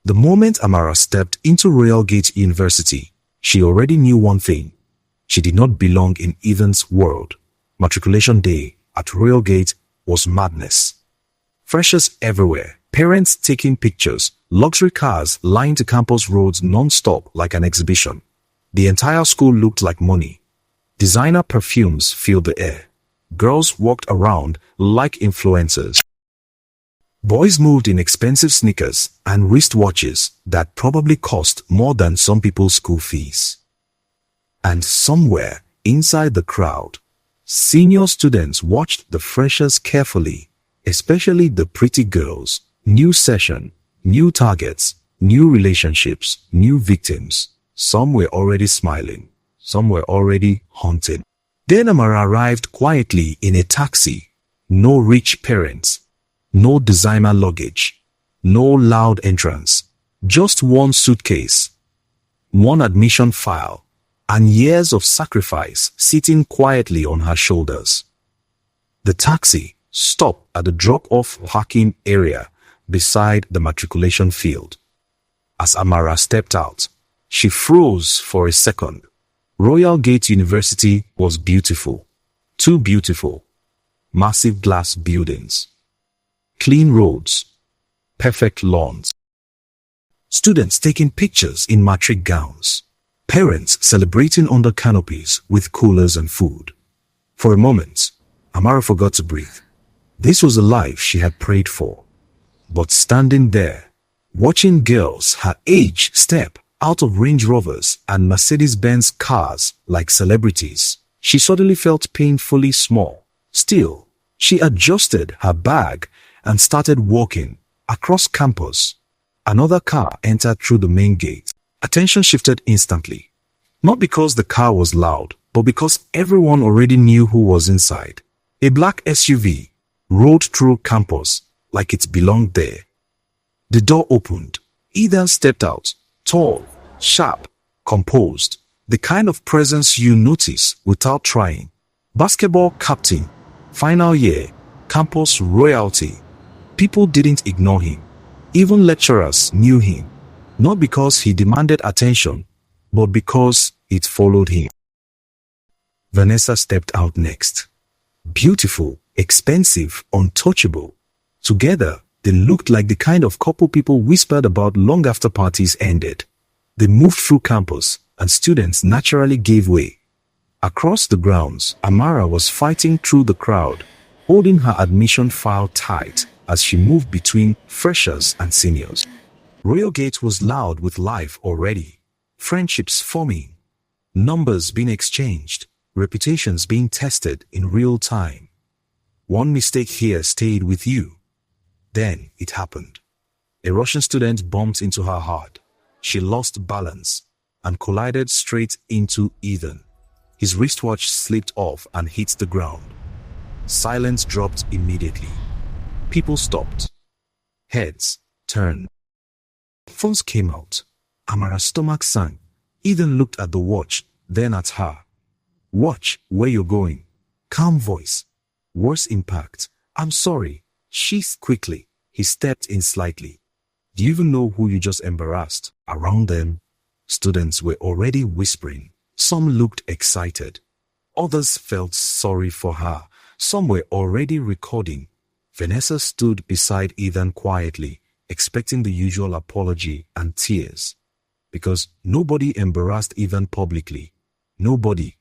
The moment Amara stepped into Royal Gate University, she already knew one thing. She did not belong in Ethan's world. Matriculation day at Royal Gate was madness. Freshers everywhere, parents taking pictures, luxury cars lined the campus roads non-stop like an exhibition. The entire school looked like money. Designer perfumes filled the air. Girls walked around like influencers. Boys moved in expensive sneakers and wristwatches that probably cost more than some people's school fees. And somewhere inside the crowd, senior students watched the freshers carefully, especially the pretty girls. New session, new targets, new relationships, new victims. Some were already smiling, some were already haunted. Then Amara arrived quietly in a taxi. No rich parents, no designer luggage, no loud entrance, just one suitcase, one admission file, and years of sacrifice sitting quietly on her shoulders. The taxi stopped at the drop-off parking area beside the matriculation field. As Amara stepped out, she froze for a second. Royal Gate University was beautiful, too beautiful. Massive glass buildings, clean roads, perfect lawns. Students taking pictures in matric gowns. Parents celebrating under canopies with coolers and food. For a moment, Amara forgot to breathe. This was the life she had prayed for. But standing there, watching girls her age step out of Range Rovers and Mercedes-Benz cars like celebrities, she suddenly felt painfully small. Still, she adjusted her bag and started walking across campus. Another car entered through the main gate. Attention shifted instantly. Not because the car was loud, but because everyone already knew who was inside. A black SUV rolled through campus like it belonged there. The door opened. Ethan stepped out, tall, sharp, composed. The kind of presence you notice without trying. Basketball captain, final year, campus royalty. People didn't ignore him. Even lecturers knew him. Not because he demanded attention, but because it followed him. Vanessa stepped out next. Beautiful, expensive, untouchable. Together, they looked like the kind of couple people whispered about long after parties ended. They moved through campus, and students naturally gave way. Across the grounds, Amara was fighting through the crowd, holding her admission file tight as she moved between freshers and seniors. Royal Gate was loud with life already. Friendships forming, numbers being exchanged, reputations being tested in real time. One mistake here stayed with you. Then it happened. A Russian student bumped into her hard. She lost balance and collided straight into Ethan. His wristwatch slipped off and hit the ground. Silence dropped immediately. People stopped. Heads turned. Phones came out. Amara's stomach sank. Ethan looked at the watch, then at her. Watch where you're going. Calm voice. Worse impact. I'm sorry. Sheath quickly. He stepped in slightly. Do you even know who you just embarrassed? Around them, students were already whispering. Some looked excited. Others felt sorry for her. Some were already recording. Vanessa stood beside Ethan quietly, expecting the usual apology and tears. Because nobody embarrassed Ethan publicly. Nobody.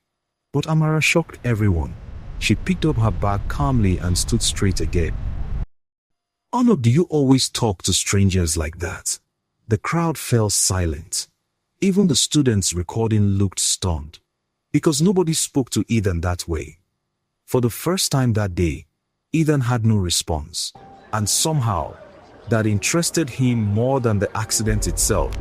But Amara shocked everyone. She picked up her bag calmly and stood straight again. Honor, do you always talk to strangers like that? The crowd fell silent. Even the students recording looked stunned. Because nobody spoke to Ethan that way. For the first time that day, Ethan had no response. And somehow, that interested him more than the accident itself.